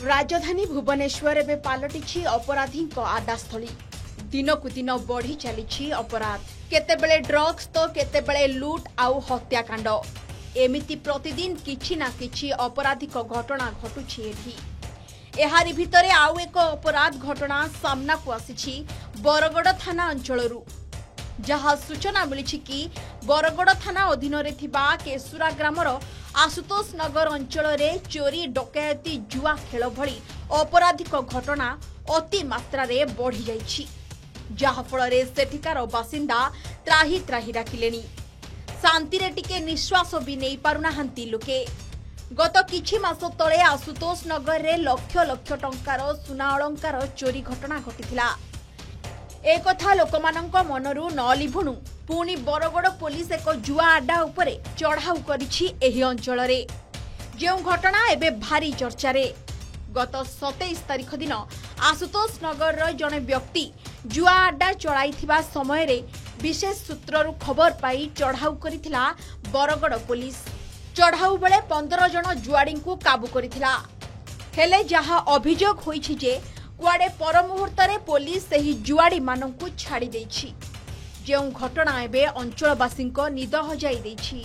राजधानी भुवनेश्वर एवं पलटि अपराधी आडास्थली दिनकु दिन बढ़ी चली अपराध केतेबेले ड्रग्स तो केतेबेले लुट आउ हत्याकांड एमिति प्रतिदिन किछि ना किछि अपराधिक घटना घटुछि एठी। एहारी भितरे आउ एक अपराध घटना सामना को आसिछि बरगड़ थाना अंचलरू जहाँ सूचना मिली कि बरगड़ थाना अधीन रे थिबा केसुरा ग्रामर आशुतोष नगर अंचल रे चोरी डकैती जुआ खेल भली अपराधिक घटना अति मात्रा रे बढ़ी जाइछि जहाँ फल सेठिकार बासिंदा त्राही त्राही डाकिलेनी शांति रे टिके निश्वास भी नहीं पारुनाहांती लोके। गत किछि मास तले आशुतोष नगर रे लक्ष लक्ष टंकार सुना अलंकार चोरी घटना घटिथिला। एक कथा लोकमानंक मनरू न लिभुणु पुणी बरगड़ पुलिस एक जुआ आड्डा उपरे चढ़ाऊ करिछि एही अंचल रे जो घटना एबे भारी चर्चा रे। गत 27 तारिख दिन आशुतोष नगर रो जने व्यक्ति जुआ आड्डा चढ़ाइथिबा समय रे विशेष सूत्ररू खबर पाई चढ़ाऊ करिथिला बरगड़ पुलिस। चढ़ाऊ बेले 15 जन जुआड़ी को काबू करिथिला हेले जहा अभियोग होइछि जे कुआडे पर मुहूर्त रे पुलिस सही जुआड़ी मानंकु छाड़ी देछि जो घटना एबे अंचलवासी निद हजाई देछि।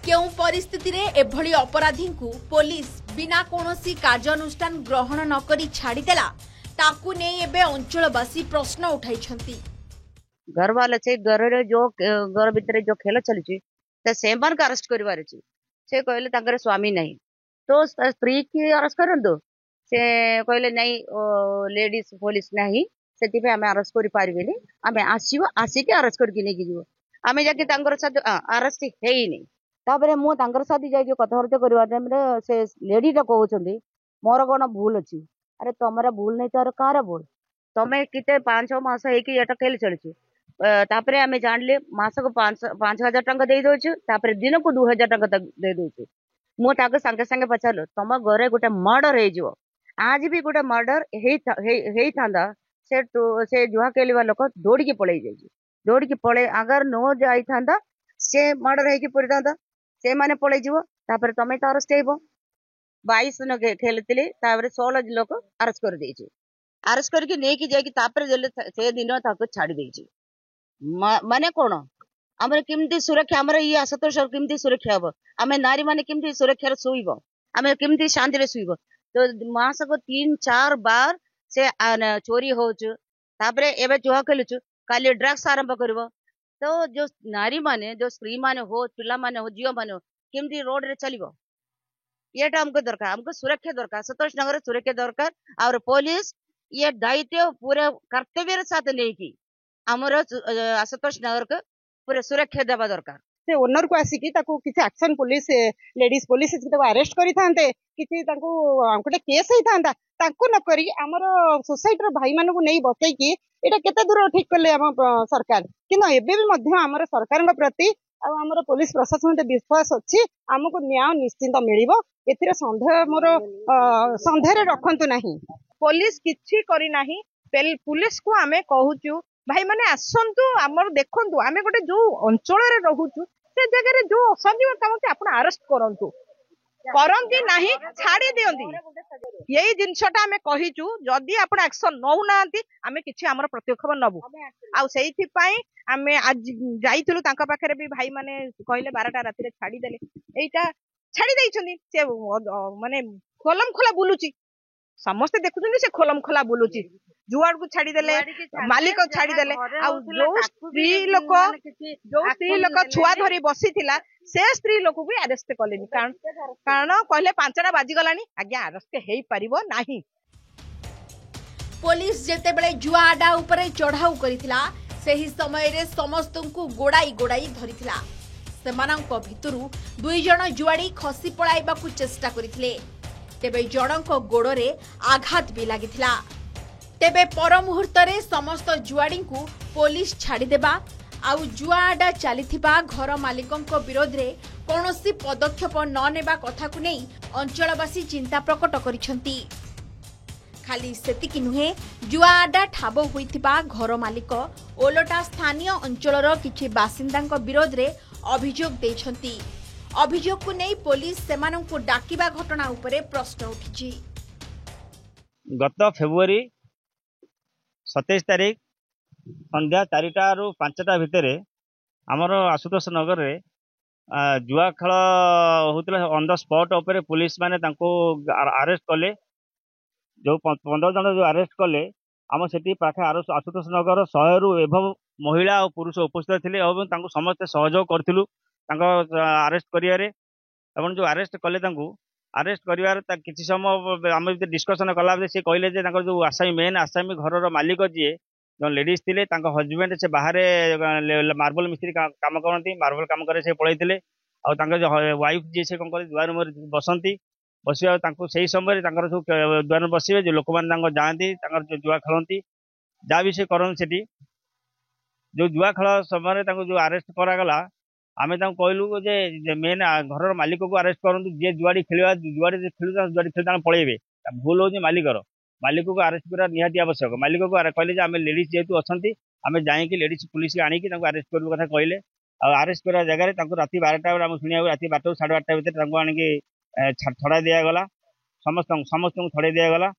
केउ परिस्थिति रे एभली अपराधी को पुलिस बिना कोनोसी कार्यानुष्ठान ग्रहण न करी छाड़ी देला ताकू नै एबे अंचलवासी प्रश्न उठाइछंती। घर वाले से घर रे जो घर भीतर जो खेल चलछि त सेमन का अरेस्ट करिवार अछि से कहले ताकर स्वामी नहीं तो स्त्री की अरेस्ट करंदो से कहले नहीं लेडीज पुलिस नहीं सेति पे हमें अरेस्ट करि पारिबेनी हमें आसीबो आसी के अरेस्ट करके नेकी जीवो हमें जाके तांकर साथ अरेस्ट हेई नहीं तापरे मो तांकर साथ जाके कथावार्ता करबा टाइम रे से लेडी टा कहउछंदी मोर कोन भूल अछि अरे तमरा भूल नहीं तार कार भूल तमे किते 5-6 मास हे कि एटा खेल चलछि तापरे हमें जानले मास को 5,000 टंका दे दोछु तापरे दिन को 2,000 टंका दे दोछु मो ताके संगे संगे पचारलो तम घरे गोटे मर्डर हे जिवो आज भी गोटे मर्डर हेई थांदा से जुआ खेलिबा लोक दौड़ के पळै जाई दौड़ के पळे अगर नो जाई थांदा से मर्डर हे कि पड़ थांदा से माने पळै जिवो तापरे तमे त अरेस्ट हेबो 22 न खेलतिले तापरे 16 लोक अरेस्ट कर देछि अरेस्ट करके नै कि जाई कि तापरे से दिन ताको छाडी देछि माने कोन हमर केमती सुरक्षा हमर ई आशुतोष केमती सुरक्षा हबो हमें नारी माने केमती सुरक्षा रे सुइबो हमें केमती शांति रे सुइबो तो मास को 3-4 बार से चोरी होछु तापरे एबे जुआ खेलुछु काली ड्रग्स आरंभ करबो तो जो नारी माने जो स्त्री माने हो पिला माने हो जियो माने हो केमती रोड रे चलिबो येटा हमको दरकार हमको सुरक्षा दरकार आशुतोष नगर सुरक्षा दरकार और पुलिस ये दायित्व पूरे कर्तव्य रे साथ लेकी हमर आशुतोष नगर को पूरे सुरक्षा देवा दरकार से ओनर को आसिकी ताको किछि एक्शन पुलिस लेडीज पुलिस ताको अरेस्ट करि थांते किछि ताको गोटे केस हे थांदा ताको न करी हमर सोसाइटी रो भाई मानको नै बसै कि एटा केते दूर ठीक करले हम सरकार किन एबे भी मध्य हमर सरकार प्रति आ हमर पुलिस प्रशासन ते विश्वास अछि हमको न्याय निश्चित मिलिबो एथिरे संदेह मोर संदेह रे रखंतु नाही पुलिस किछि करी नाही पुलिस को आमे कहूचु भाई माने आसंतु हमर देखंतु आमे गोटे जो अंचल रे रहूचु से जगह रे जो असंजीव काम के आपण अरेस्ट करंतु करंती नाही छाडी दियंती यही जिनसटा आमे कहिचु जदी आपण एक्शन नौ नांती आमे किछि हमर प्रतिक्षेप नबु आ सेहि पई आमे आज जाइथिलु तांका पाखरे भी भाई माने कहले 12टा राती रे छाडी देले एटा छाडी दैछन्ती से माने खोलम खोला बुलुची समस्त देखुछन्ती से खोलम खोला बुलुची जुआड़ को छाड़ी देले मालिक छाड़ी देले आ जो स्त्री लोक छुआ धरी बसी थिला से स्त्री लोक भी अरेस्ट कलेनी कारण कहले 5टा बाजी गलानी आज्ञा अरेस्ट हेई परिबो नाही। पुलिस जेते बेले जुआ आडा ऊपर चढ़ाऊ करिथिला सेही समय रे समस्तंकु गोड़ाई गोड़ाई धरिथिला सेमानंक भितरु 2 जण जुआड़ी खसी पळाइबाकू चेष्टा करिथिले तेबे जणंक गोड़रे आघात भी लागिथिला तेबे पर मुहूर्त रे समस्त जुआड़ी को पुलिस छाड़ी देबा आउ जुआ आडा चलीथिबा घर मालिकंक विरोध रे कोनोसी पदक्षेप न नेबा कथा को नै अंचलवासी चिंता प्रकट करिसंती। खाली सेतिकी नुहे जुआ आडा ठाब होइथिबा घर मालिक ओलटा स्थानीय अंचलर किछि बासिंदांक विरोध रे अभियोग दैछंती। अभियोग को नै पुलिस सेमानंकु डाकिबा घटना उपरे प्रश्न उठिछि। गत फेब्रुआरी 27 तारीख संध्या 4टा ରୁ 5ଟା ଭିତରେ ଆମର ଆଶୁତୋଷ ନଗରରେ जुआ खेल होता ऑन द स्पॉट उपरे पुलिस माने तांको अरेस्ट कले जो 15 जन जो अरेस्ट कले आम से पाखे आशुतोष नगर 100 ରୁ एभव महिला और पुरुष उपस्थित थे और समस्त सहयोग करूँ अरेस्ट करियारे जो अरेस्ट कले अरेस्ट कर किसी समय आम डिस्कसन कला सी कहले जो आसामी मेन आसामी घर मालिक जी जो लेडीज थे हजबैंड से बाहर मार्बल मिस्त्री काम करती मार्बल काम करे से पलैते वाइफ जी से कौन कर दुआर मुहर बसती बसवा से समय सब दुआर बसवे जो लोक मैंने जाती जुआ खेलती जहाँ भी से करती जो जुआ खेल समय जो अरेस्ट करागला आम कहलु जे मेन घर मालिक को अरेस्ट करूँ जी जुआड़ी खेल जुआड़ी खेल पलैबे भूल हो मालिकर मालिक को अरेस्ट करा निहाती आवश्यक मालिक को कहले आम लेडीज जेहतु अच्छा आम जाकि लेडीज पुलिस आनिक अरेस्ट करने कथा कहले अरेस्ट करा जगह राति 12टा बेले शुणा राति 12टा 12:30 भितर आनिक छड़ा दिगला समस्त छड़े दिगला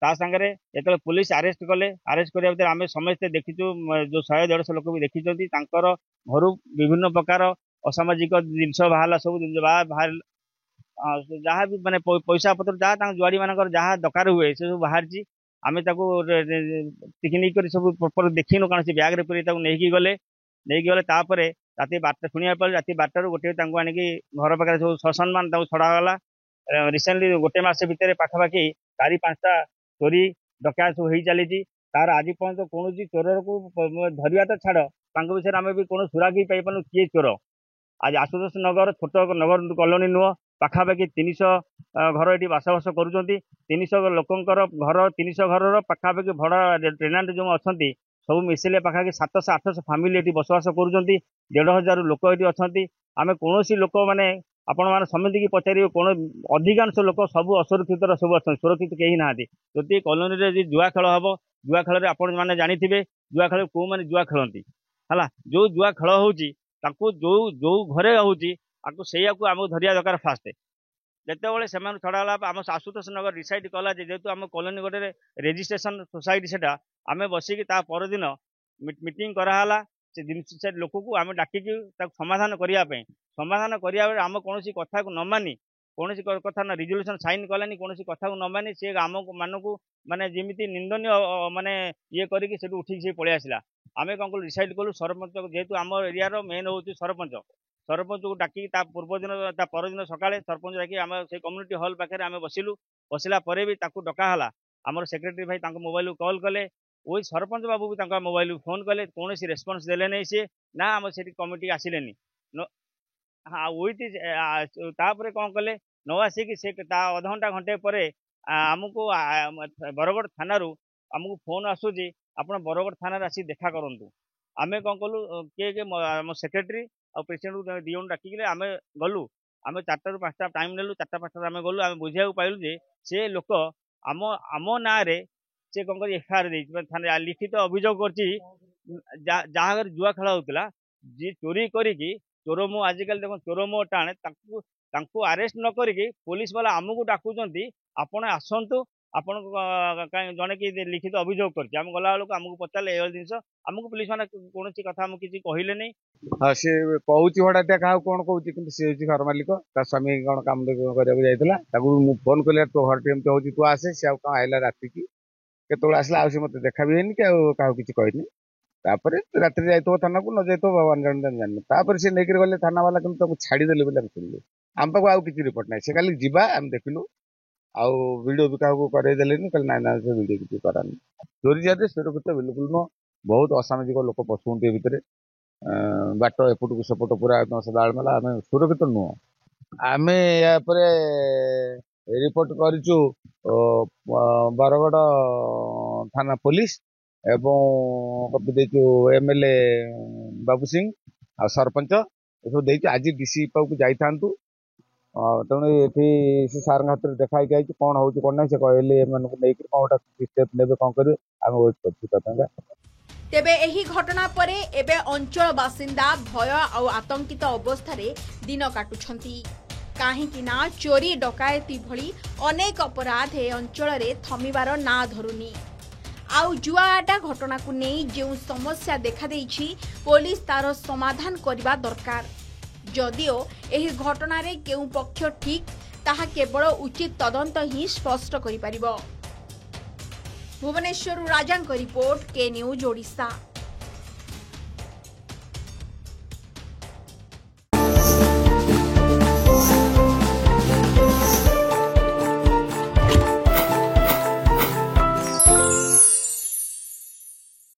ता सागर जो पुलिस अरेस्ट कले अरेस्ट करा भितर आम समस्ते देखीचु जो 100-150 लोक भी देखी घर विभिन्न प्रकार असामाजिक जिनस बाहर सब बाहर जहाँ भी माने पैसा पत्र जहाँ जुआड़ी मानकर जहाँ दरकार हुए से सब बाहर आम टिकनिक सब प्रपर देखीनु कौन से ब्याग नहीं गले तापर राति 12टा शुणा पड़े राति 12टा ରୁ गोटे आनिक घर पाखे सब ससम्मान छड़ागला रिसेंटली गोटे मस भितर पाखापाखि 4-5टा चोरी डकैत सब हो चली तार आज पर्यटन कौन चोर को धरवा तो छाड़ विषय आम भी कौन सुराग ही पाइपार किए चोर आज आशुतोष नगर छोट नगर कॉलोनी नुह पाखापाखि 300 घर ये बासबास कर 300 लोकंर घर 300 घर पाखापाखि भड़ा टेनांट जो अच्छा सब मिसिले पाखापाखि 700-800 फैमिली ये बसवास कर 1,500 लोक ये अच्छा आम कौन लोक मैंने आपण मैंने समिति की पचारे कौन अधिकांश लोक सब असुरक्षित सब अच्छा सुरक्षित कहीं ना जदि कॉलोनी जुआ खेल हम जुआ खेल आपण मैंने जानी जुआ खेल कौ मैंने जुआ खेलती है जो जुआ खेल होची जो जो घरे होची से आमको धरिया दरकार फास्ट जिते से छड़ाला आम आशुतोष नगर डिसाइड कला जेहेतु आम कॉलोनी गोटे रेजिस्ट्रेशन सोसाइटी से आम बसिकी परदिन मीटिंग कराला से लोक को आम डाकिकी समाधान करने समाधान करा आम कौन कथा को न मानी कौन कथा ना रिजोल्यूशन साइन कलानी कौन कथा को न मानी सी आम मानक माने जमी निंदनीय माने ये करके उठिक से पलि आसला आम कौन कलु डिसाइड कलु सरपंच जेहेतु आम एरिया मेन हूँ सरपंच सरपंच को डाकी पूर्वदिन परदिन सकाଳେ सरपंच डाकी आम से कम्युनिटी हॉल पाखे आम बसिलु बसला भी डकाला आमर सेक्रेटरी भाई मोबाइल कॉल कले वही सरपंच बाबू भी मोबाइल फोन कले कौन रेस्पॉन्स देले नहीं सी ना आम से कमिटी आसिले हाँ वही तापर कौन कले न आसिक से अध घंटा घंटे पर आमको बरगढ़ थाना आमको फोन आसूची आप बरगढ़ थाना आसी देखा करूँ आम कौन कलु किए सेक्रेटरी और प्रेसिडेंट को दी जन डाकिले आम गलु आम 4टा ରୁ 5ଟା टाइम नेलु 4टा 5टा आम गलु आम बुझा पाइलु जे से लोक आम आम ना से कौन कर एफआईआर लिखित अभियोग कर जुआ खेल होता जी चोरी करी चोर मु आजिकल देख चोर मु टाणे अरेस्ट न करी पुलिस वाला आमको डाकुंट आपण आसतु आपण जड़े कि लिखित अभियोग कर गला बेलू आमको पचारे ये जिन आमको पुलिस मैंने कौन कथा आमको किसी कहले नहीं हाँ सी कहूँ हठात क्या कौन कहूँ कि घर मालिक स्वामी कौन कम करता फोन कल तो घर टी हो तू आसे सी कौन आइला राति की केत आसला मत देखा भी है क्या किसी कहनी राति जाइए थाना को न जाइए भगवान जान तापर से नहीं गले थाना वाला कि छाड़देले बोले शुणु आम पाक आउ कि रिपोर्ट ना से खाली जीवा आम देखलु आउ वीडियो भी क्या करदेले कल ना ना से वीडियो किसी करानी चोरी जाते सुरक्षित बिल्कुल नुह बहुत असामाजिक लोक पशुंट भितर बाट एपट को सेपट पूरा सदाड़ मेला आम सुरक्षित नुह आम यापर रिपोर्ट करूँ बरगढ़ थाना पुलिस एवं देचु एमएलए बाबू सिंह आ सरपंच ये सब आज डीसी पाक जाई तेणु ये से सार हाथ में देखा कौन हो कौन ना से कहले नहीं कौन स्टेप ने कौन करें आम वेट कर तेबे एही घटना परे एबे अंचल बासिंदा भय और आतंकित अवस्था दिन काटुछंती। काहेकि ना चोरी डकायती भली अनेक अपराध ए अंचल रे थमिबार ना धरुनी। आउ जुआटा घटना को नहीं जो समस्या देखा देइछि पुलिस तार समाधान करबा दरकार। जदिओ एही घटना रे केउ पक्ष ठीक ताहा केवल उचित तदंत ही स्पष्ट करि परिबो। भुवनेश्वर राजांक रिपोर्ट के न्यूज ओडिशा।